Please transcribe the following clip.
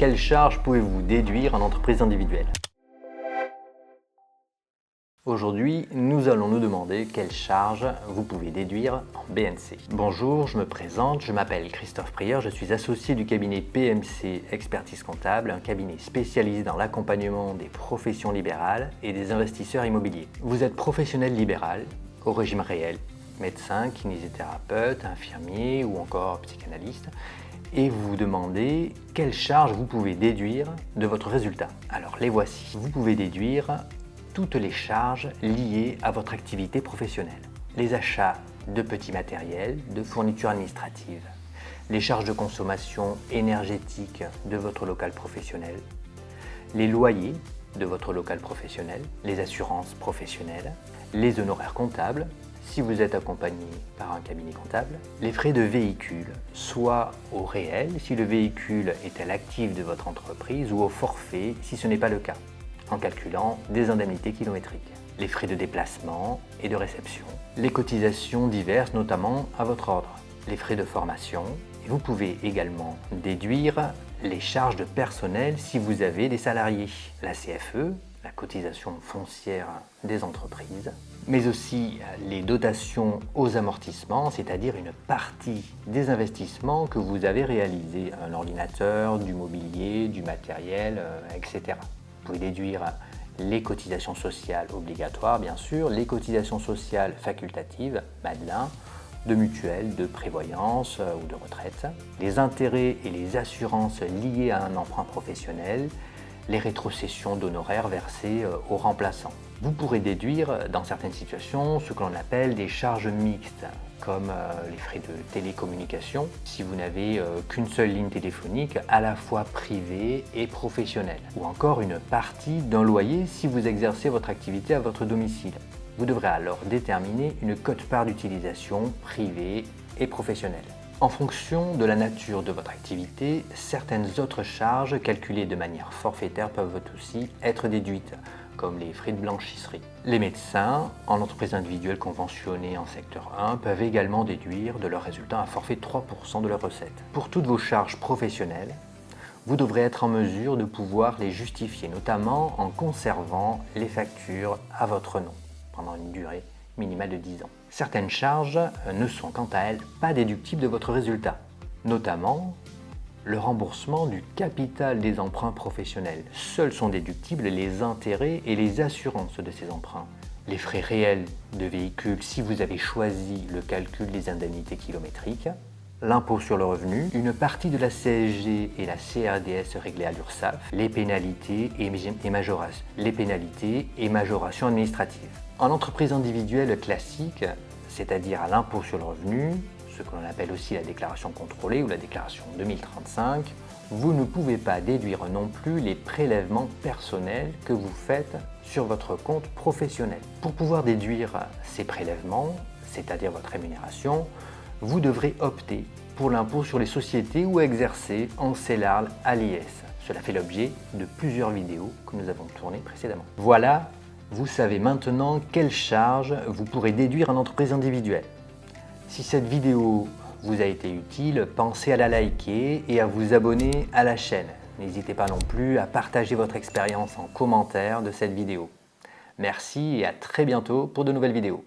quelles charges pouvez-vous déduire en entreprise individuelle? Aujourd'hui, nous allons nous demander quelles charges vous pouvez déduire en BNC. Bonjour, je me présente, je m'appelle Christophe Prieur, je suis associé du cabinet PMC Expertise Comptable, un cabinet spécialisé dans l'accompagnement des professions libérales et des investisseurs immobiliers. Vous êtes professionnel libéral, au régime réel, médecin, kinésithérapeute, infirmier ou encore psychanalyste, et vous vous demandez quelles charges vous pouvez déduire de votre résultat. Alors les voici. Vous pouvez déduire toutes les charges liées à votre activité professionnelle. Les achats de petits matériels, de fournitures administratives, les charges de consommation énergétique de votre local professionnel, les loyers de votre local professionnel, les assurances professionnelles, les honoraires comptables, si vous êtes accompagné par un cabinet comptable, les frais de véhicule, soit au réel si le véhicule est à l'actif de votre entreprise ou au forfait si ce n'est pas le cas, en calculant des indemnités kilométriques, les frais de déplacement et de réception, les cotisations diverses notamment à votre ordre, les frais de formation, et vous pouvez également déduire les charges de personnel si vous avez des salariés, la CFE, la cotisation foncière des entreprises, mais aussi les dotations aux amortissements, c'est-à-dire une partie des investissements que vous avez réalisés, un ordinateur, du mobilier, du matériel, etc. Vous pouvez déduire les cotisations sociales obligatoires, bien sûr, les cotisations sociales facultatives, Madelin, de mutuelle, de prévoyance ou de retraite, les intérêts et les assurances liées à un emprunt professionnel, les rétrocessions d'honoraires versés aux remplaçants. Vous pourrez déduire dans certaines situations ce que l'on appelle des charges mixtes, comme les frais de télécommunication, si vous n'avez qu'une seule ligne téléphonique à la fois privée et professionnelle, ou encore une partie d'un loyer si vous exercez votre activité à votre domicile. Vous devrez alors déterminer une quote-part d'utilisation privée et professionnelle. En fonction de la nature de votre activité, certaines autres charges calculées de manière forfaitaire peuvent aussi être déduites, comme les frais de blanchisserie. Les médecins, en entreprise individuelle conventionnée en secteur 1, peuvent également déduire de leurs résultats un forfait de 3% de leurs recettes. Pour toutes vos charges professionnelles, vous devrez être en mesure de pouvoir les justifier, notamment en conservant les factures à votre nom pendant une durée minimale de 10 ans. Certaines charges ne sont quant à elles pas déductibles de votre résultat, notamment le remboursement du capital des emprunts professionnels. Seuls sont déductibles les intérêts et les assurances de ces emprunts. Les frais réels de véhicule si vous avez choisi le calcul des indemnités kilométriques, l'impôt sur le revenu, une partie de la CSG et la CRDS réglées à l'URSSAF, les pénalités et majorations administratives. En entreprise individuelle classique, c'est-à-dire à l'impôt sur le revenu, ce que l'on appelle aussi la déclaration contrôlée ou la déclaration 2035, vous ne pouvez pas déduire non plus les prélèvements personnels que vous faites sur votre compte professionnel. Pour pouvoir déduire ces prélèvements, c'est-à-dire votre rémunération, vous devrez opter pour l'impôt sur les sociétés ou exercer en CELARL à l'IS. Cela fait l'objet de plusieurs vidéos que nous avons tournées précédemment. Voilà, vous savez maintenant quelles charges vous pourrez déduire en entreprise individuelle. Si cette vidéo vous a été utile, pensez à la liker et à vous abonner à la chaîne. N'hésitez pas non plus à partager votre expérience en commentaire de cette vidéo. Merci et à très bientôt pour de nouvelles vidéos.